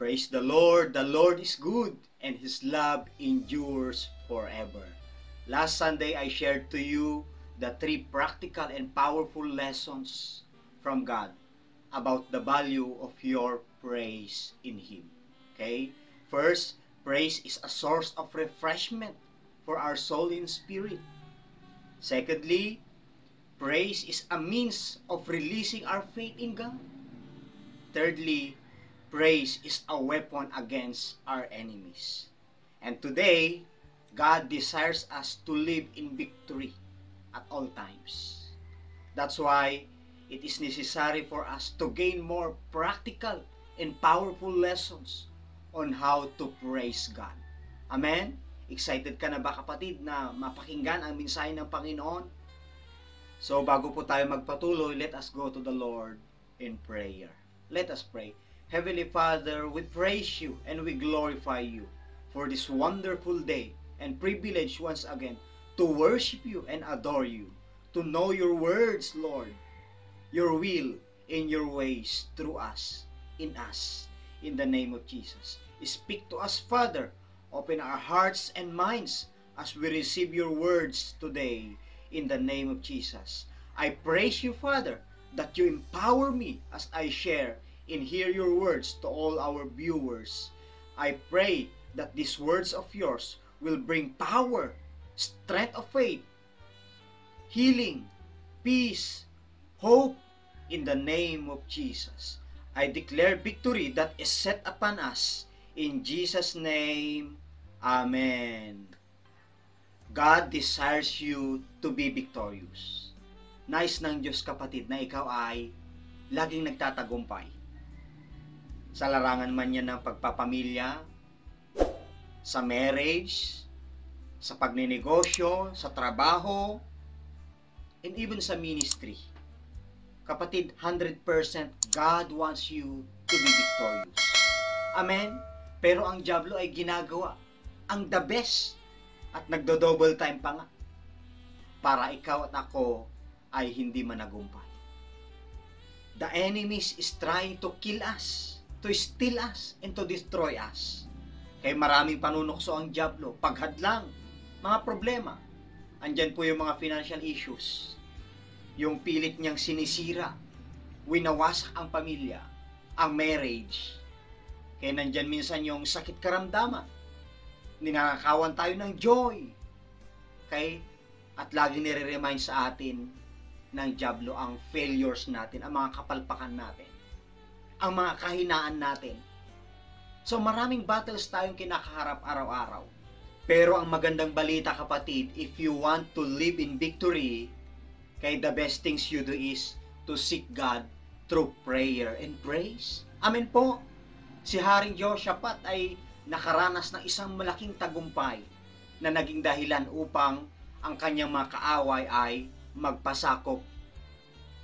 Praise the Lord is good, and His love endures forever. Last Sunday, I shared to you the 3 practical and powerful lessons from God about the value of your praise in Him. Okay? First, praise is a source of refreshment for our soul and spirit. Secondly, praise is a means of releasing our faith in God. Thirdly, praise is a weapon against our enemies. And today, God desires us to live in victory at all times. That's why it is necessary for us to gain more practical and powerful lessons on how to praise God. Amen? Excited ka na ba kapatid na mapakinggan ang mensahe ng Panginoon? So bago po tayo magpatuloy, let us go to the Lord in prayer. Let us pray. Heavenly Father, we praise you and we glorify you for this wonderful day and privilege once again to worship you and adore you, to know your words, Lord, your will and your ways through us, in the name of Jesus. Speak to us, Father. Open our hearts and minds as we receive your words today in the name of Jesus. I praise you, Father, that you empower me as I share and hear your words to all our viewers. I pray that these words of yours will bring power, strength of faith, healing, peace, hope in the name of Jesus. I declare victory that is set upon us in Jesus' name. Amen. God desires you to be victorious. Nais ng Diyos kapatid na ikaw ay laging nagtatagumpay. Sa larangan man yan ng pagpapamilya, sa marriage, sa pagninegosyo, sa trabaho, and even sa ministry. Kapatid, 100% God wants you to be victorious. Amen? Pero ang diablo ay ginagawa ang the best at nagdo-double time pa nga para ikaw at ako ay hindi managumpay. The enemy is trying to kill us, to steal us, and to destroy us. Kaya maraming panunukso ang diablo, paghadlang, mga problema. Andyan po yung mga financial issues. Yung pilit niyang sinisira, winawasak ang pamilya, ang marriage. Kaya nandyan minsan yung sakit karamdaman. Ninanakawan tayo ng joy. Okay? At laging nire-remind sa atin ng diablo ang failures natin, ang mga kapalpakan natin, ang mga kahinaan natin. So maraming battles tayong kinakaharap araw-araw. Pero ang magandang balita kapatid, if you want to live in victory, kaya the best things you do is to seek God through prayer and praise. Amen po. Si Haring Jehoshaphat ay nakaranas ng isang malaking tagumpay na naging dahilan upang ang kanyang mga kaaway ay magpasakop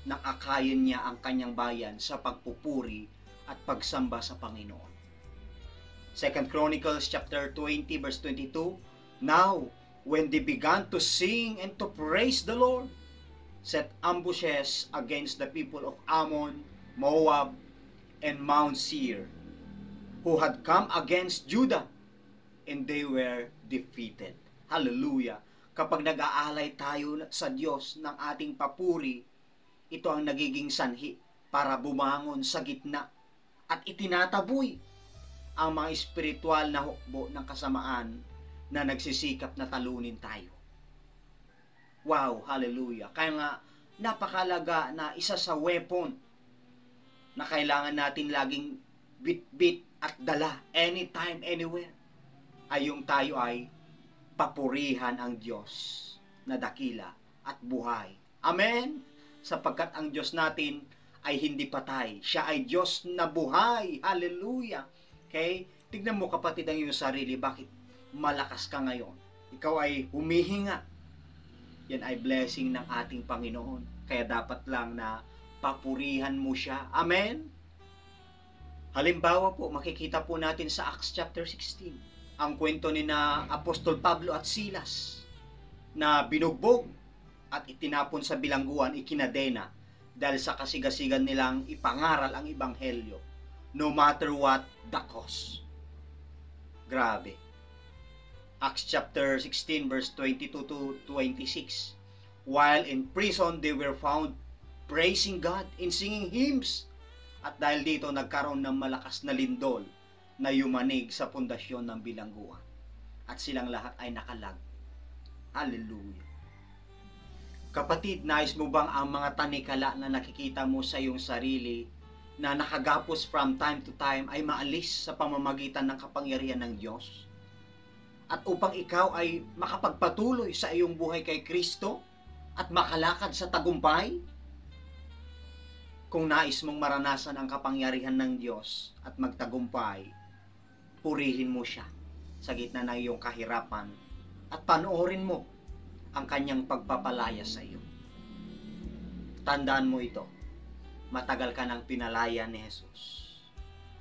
ng akayin niya ang kanyang bayan sa pagpupuri at pagsamba sa Panginoon. 2 Chronicles chapter 20 verse 22, Now, when they began to sing and to praise the Lord, set ambushes against the people of Ammon, Moab, and Mount Seir, who had come against Judah, and they were defeated. Hallelujah! Kapag nag-aalay tayo sa Diyos ng ating papuri, ito ang nagiging sanhi para bumangon sa gitna at itinataboy ang mga espiritual na hukbo ng kasamaan na nagsisikap na talunin tayo. Wow! Hallelujah! Kaya nga, napakalaga na isa sa weapon na kailangan natin laging bit-bit at dala anytime, anywhere, ay yung tayo ay papurihan ang Diyos na dakila at buhay. Amen? Sapagkat ang Diyos natin ay hindi patay. Siya ay Diyos na buhay. Hallelujah! Okay? Tignan mo kapatid ang iyong sarili. Bakit malakas ka ngayon? Ikaw ay humihinga. Yan ay blessing ng ating Panginoon. Kaya dapat lang na papurihan mo siya. Amen? Halimbawa po, makikita po natin sa Acts chapter 16, ang kwento ni na Apostol Pablo at Silas na binugbog at itinapon sa bilangguan, ikinadena dahil sa kasigasigan nilang ipangaral ang Ebanghelyo. no matter what the cost. Grabe. Acts chapter 16 verse 22 to 26. While in prison, they were found praising God and singing hymns. At dahil dito, nagkaroon ng malakas na lindol na yumanig sa pundasyon ng bilangguan. At silang lahat ay nakalag. Hallelujah. Kapatid, nais mo bang ang mga tanikala na nakikita mo sa iyong sarili na nakagapos from time to time ay maalis sa pamamagitan ng kapangyarihan ng Diyos? At upang ikaw ay makapagpatuloy sa iyong buhay kay Kristo at makalakad sa tagumpay? Kung nais mong maranasan ang kapangyarihan ng Diyos at magtagumpay, purihin mo siya sa gitna ng iyong kahirapan at panoorin mo ang kanyang pagpapalaya sa iyo. Tandaan mo ito, matagal ka nang pinalaya ni Jesus.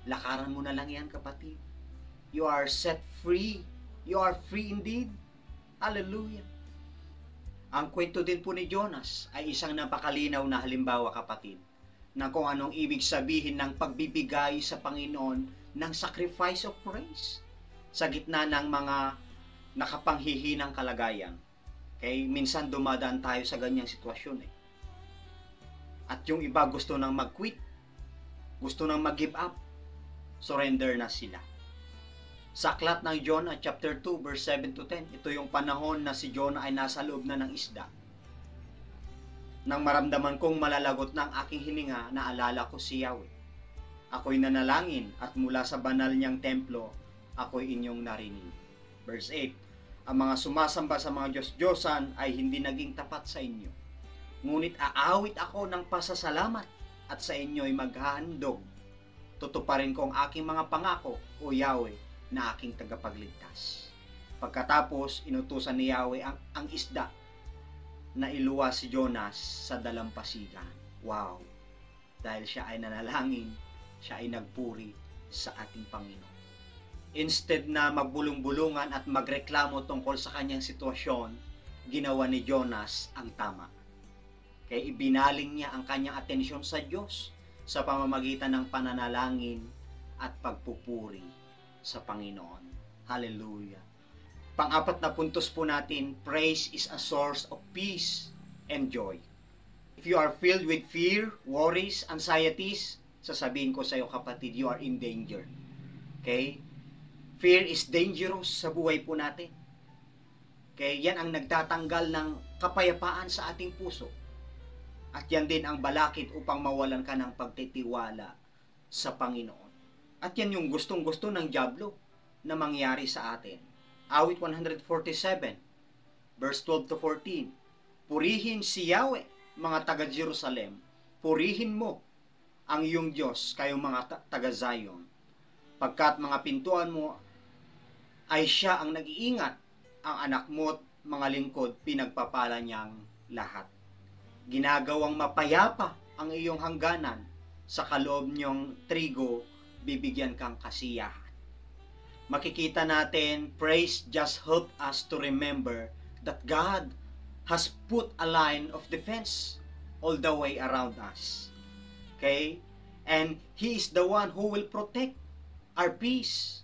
Lakaran mo na lang yan, kapatid. You are set free. You are free indeed. Hallelujah. Ang kwento din po ni Jonas ay isang napakalinaw na halimbawa, kapatid, na kung anong ibig sabihin ng pagbibigay sa Panginoon ng sacrifice of praise sa gitna ng mga nakapanghihinang kalagayan. Okay? Minsan dumadaan tayo sa ganyang sitwasyon. At yung iba gusto nang mag-quit, gusto nang mag-give up, surrender na sila. Sa aklat ng Jonah chapter 2 verse 7 to 10, ito yung panahon na si Jonah ay nasa loob na ng isda. Nang maramdaman kong malalagot na ang aking hininga, naalala ko si Yahweh. Ako'y nanalangin at mula sa banal niyang templo, ako'y inyong narinig. Verse 8, ang mga sumasamba sa mga Diyos-Diyosan ay hindi naging tapat sa inyo. Ngunit aawit ako ng pasasalamat at sa inyo'y maghahandog. Tutuparin ko ang aking mga pangako, o Yahweh, na aking tagapagligtas. Pagkatapos, inutusan ni Yahweh ang isda na iluwas si Jonas sa dalampasigan. Wow! Dahil siya ay nanalangin, siya ay nagpuri sa ating Panginoon. Instead na magbulong-bulungan at magreklamo tungkol sa kanyang sitwasyon, ginawa ni Jonas ang tama. Kaya ibinaling niya ang kanyang atensyon sa Diyos sa pamamagitan ng pananalangin at pagpupuri sa Panginoon. Hallelujah! Pang-apat na puntos po natin, praise is a source of peace and joy. If you are filled with fear, worries, anxieties, sasabihin ko sa iyo, kapatid, you are in danger. Okay? Fear is dangerous sa buhay po natin. Okay? Yan ang nagtatanggal ng kapayapaan sa ating puso. At yan din ang balakid upang mawalan ka ng pagtitiwala sa Panginoon. At yan yung gustong-gusto ng dyablo na mangyari sa atin. Awit 147, verse 12 to 14. Purihin si Yahweh, mga taga-Jerusalem. Purihin mo ang iyong Diyos, kayong mga taga-Zion. Pagkat mga pintuan mo ay siya ang nag-iingat, ang anak mo at mga lingkod, pinagpapala niyang lahat. Ginagawang mapayapa ang iyong hangganan, sa kaloob niyong trigo, bibigyan kang kasiyahan. Makikita natin, praise just help us to remember that God has put a line of defense all the way around us. Okay? And He is the one who will protect our peace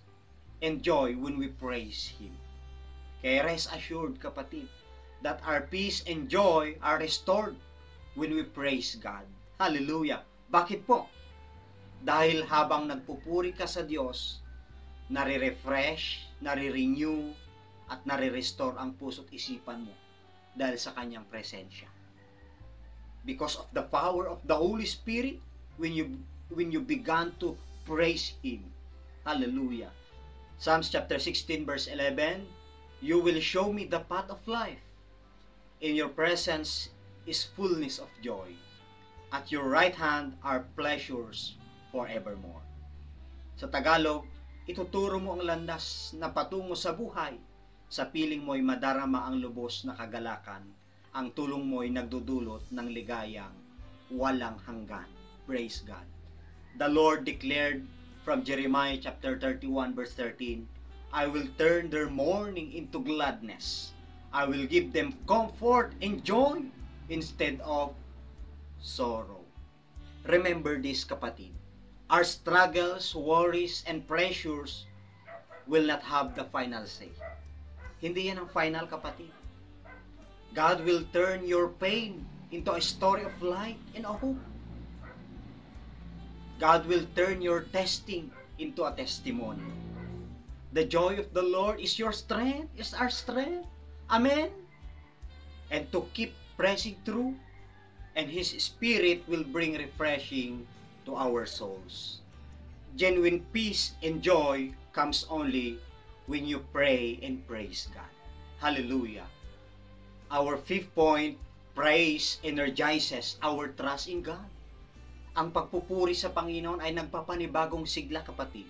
and joy when we praise Him. Okay? Rest assured, kapatid, that our peace and joy are restored when we praise God. Hallelujah! Bakit po? Dahil habang nagpupuri ka sa Diyos, nare-refresh, nare-renew, at nare-restore ang puso't isipan mo dahil sa kanyang presensya. Because of the power of the Holy Spirit, when you began to praise Him. Hallelujah. Psalms chapter 16 verse 11, you will show me the path of life. In your presence is fullness of joy. At your right hand are pleasures forevermore. Sa Tagalog, ituturo mo ang landas na patungo sa buhay. Sa piling mo'y madarama ang lubos na kagalakan. Ang tulong mo'y nagdudulot ng ligayang walang hanggan. Praise God. The Lord declared from Jeremiah chapter 31 verse 13, I will turn their mourning into gladness. I will give them comfort and joy instead of sorrow. Remember this, kapatid. Our struggles, worries, and pressures will not have the final say. Hindi yan ang final, kapatid. God will turn your pain into a story of light and a hope. God will turn your testing into a testimony. The joy of the Lord is your strength, is our strength. Amen? And to keep pressing through, and His Spirit will bring refreshing to our souls. Genuine peace and joy comes only when you pray and praise God. Hallelujah. Our fifth point, praise energizes our trust in God. Ang pagpupuri sa Panginoon ay nagpapanibagong sigla, kapatid.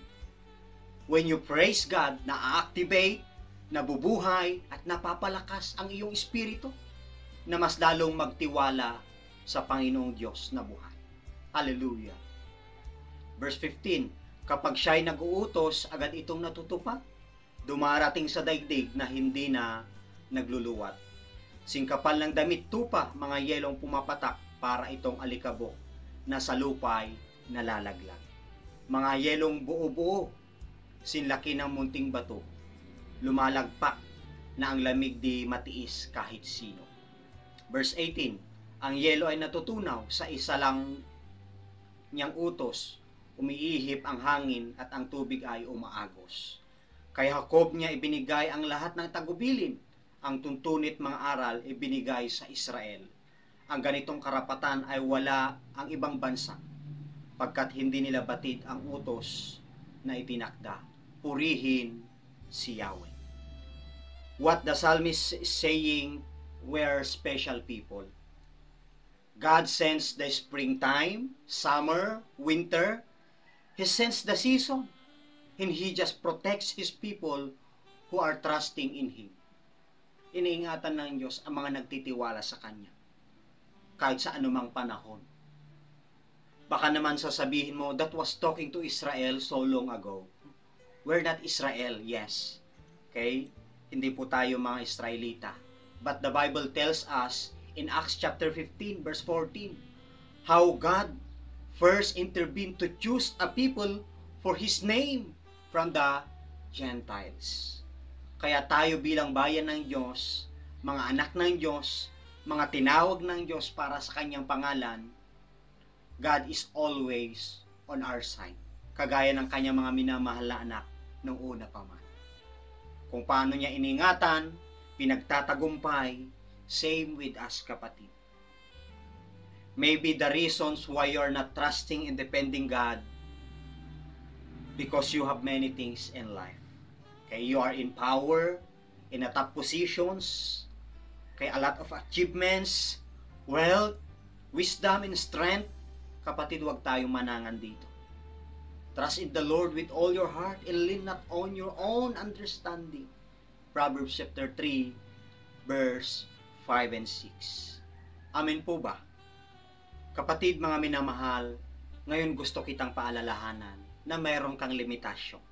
When you praise God, na-activate, nabubuhay, at napapalakas ang iyong espiritu na mas lalong magtiwala sa Panginoong Diyos na buhay. Hallelujah. Verse 15, kapag siya'y nag-uutos, agad itong natutupad. Dumarating sa daigdig na hindi na nagluluwat. Singkapal ng damit tupa, mga yelong pumapatak para itong alikabok na sa lupay nalalaglag. Mga yelong buo-buo, sinlaki ng munting bato, lumalagpak na ang lamig di matiis kahit sino. Verse 18, ang yelo ay natutunaw sa isa lang niyang utos, umiihip ang hangin at ang tubig ay umaagos. Kay Jacob niya ibinigay ang lahat ng tagubilin, ang tuntunit mga aral ibinigay sa Israel. Ang ganitong karapatan ay wala ang ibang bansa, pagkat hindi nila batid ang utos na itinakda. Purihin si Yahweh. What the psalmist is saying, we're special people. God sends the springtime, summer, winter. He sends the season, and He just protects His people who are trusting in Him. Iniingatan ng Diyos ang mga nagtitiwala sa Kanya, kahit sa anumang panahon. Baka naman sasabihin mo, that was talking to Israel so long ago. We're not Israel, yes. Okay? Hindi po tayo mga Israelita. But the Bible tells us in Acts chapter 15 verse 14 how God first intervened to choose a people for His name from the Gentiles. Kaya tayo bilang bayan ng Diyos, mga anak ng Diyos, mga tinawag ng Diyos para sa Kanyang pangalan, God is always on our side. Kagaya ng Kanyang mga minamahal na anak nung una pa man. Kung paano niya iningatan, pinagtatagumpay, same with us, kapatid. Maybe the reasons why you're not trusting and depending God because you have many things in life. Okay, you are in power, in a top positions, okay, a lot of achievements, wealth, wisdom, and strength. Kapatid, huwag tayong manangan dito. Trust in the Lord with all your heart and lean not on your own understanding. Proverbs chapter 3, verse 5 and 6. Amen po ba? Kapatid, mga minamahal, ngayon gusto kitang paalalahanan na mayroon kang limitasyon.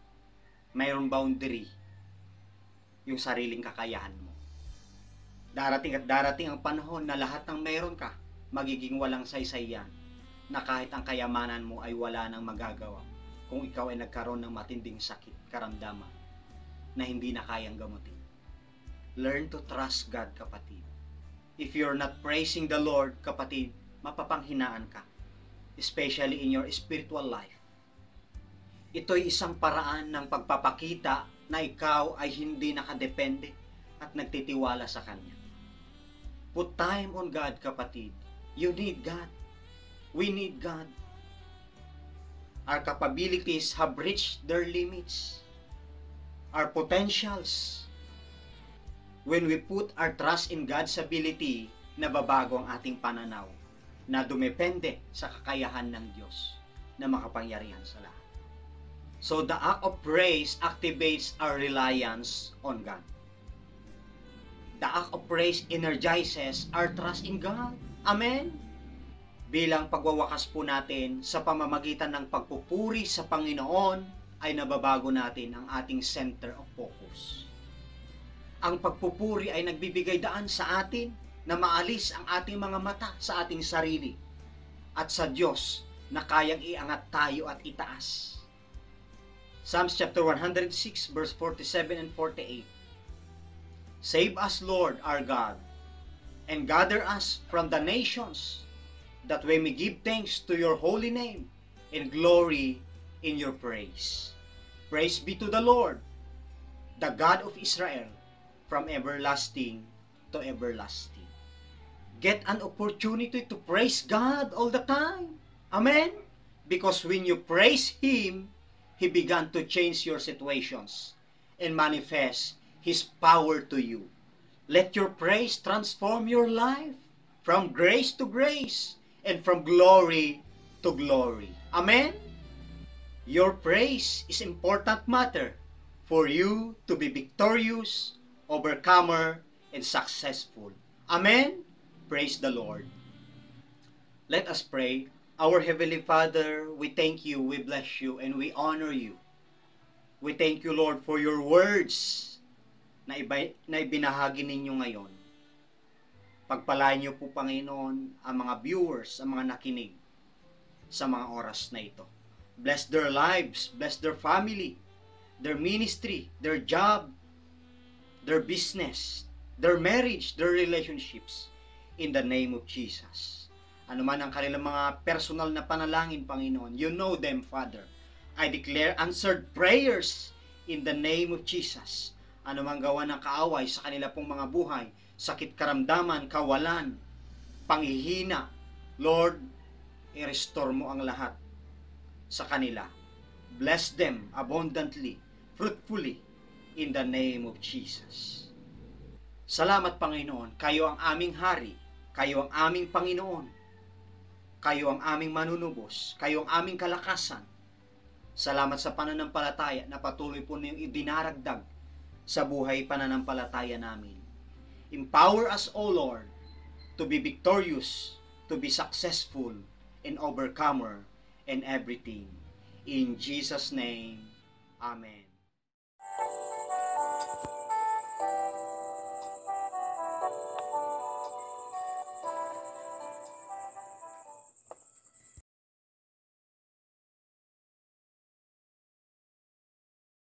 Mayroong boundary yung sariling kakayahan mo. Darating at darating ang panahon na lahat ng mayroon ka, magiging walang saysay yan, na kahit ang kayamanan mo ay wala nang magagawa kung ikaw ay nagkaroon ng matinding sakit, karamdaman na hindi na kayang gamutin. Learn to trust God, kapatid. If you're not praising the Lord, kapatid, mapapanghinaan ka, especially in your spiritual life. Ito'y isang paraan ng pagpapakita na ikaw ay hindi nakadepende at nagtitiwala sa Kanya. Put time on God, kapatid. You need God. We need God. Our capabilities have reached their limits. Our potentials. When we put our trust in God's ability, nababago ang ating pananaw na dumepende sa kakayahan ng Diyos na makapangyarihan sa lahat. So the act of praise activates our reliance on God. The act of praise energizes our trust in God. Amen? Bilang pagwawakas po natin sa pamamagitan ng pagpupuri sa Panginoon, ay nababago natin ang ating center of focus. Ang pagpupuri ay nagbibigay daan sa atin na maalis ang ating mga mata sa ating sarili at sa Diyos na kayang iangat tayo at itaas. Psalms chapter 106 verse 47 and 48. Save us, Lord our God, and gather us from the nations, that we may give thanks to your holy name and glory in your praise. Praise be to the Lord, the God of Israel, from everlasting to everlasting. Get an opportunity to praise God all the time. Amen? Because when you praise Him, He began to change your situations and manifest His power to you. Let your praise transform your life from grace to grace and from glory to glory. Amen? Your praise is important matter for you to be victorious, overcomer, and successful. Amen? Praise the Lord. Let us pray. Our Heavenly Father, we thank you, we bless you, and we honor you. We thank you, Lord, for your words na ibinahagi ninyo ngayon. Pagpalain niyo po, Panginoon, ang mga viewers, ang mga nakinig sa mga oras na ito. Bless their lives, bless their family, their ministry, their job, their business, their marriage, their relationships, in the name of Jesus. Ano man ang kanilang mga personal na panalangin, Panginoon, you know them, Father. I declare answered prayers in the name of Jesus. Ano man gawa ng kaaway sa kanila pong mga buhay, sakit, karamdaman, kawalan, panghihina, Lord, i-restore mo ang lahat sa kanila. Bless them abundantly, fruitfully, in the name of Jesus. Salamat, Panginoon. Kayo ang aming hari. Kayo ang aming Panginoon. Kayo ang aming manunubos. Kayo ang aming kalakasan. Salamat sa pananampalataya na patuloy po niyong idinaragdag sa buhay pananampalataya namin. Empower us, O Lord, to be victorious, to be successful, and overcomer in everything. In Jesus' name, Amen.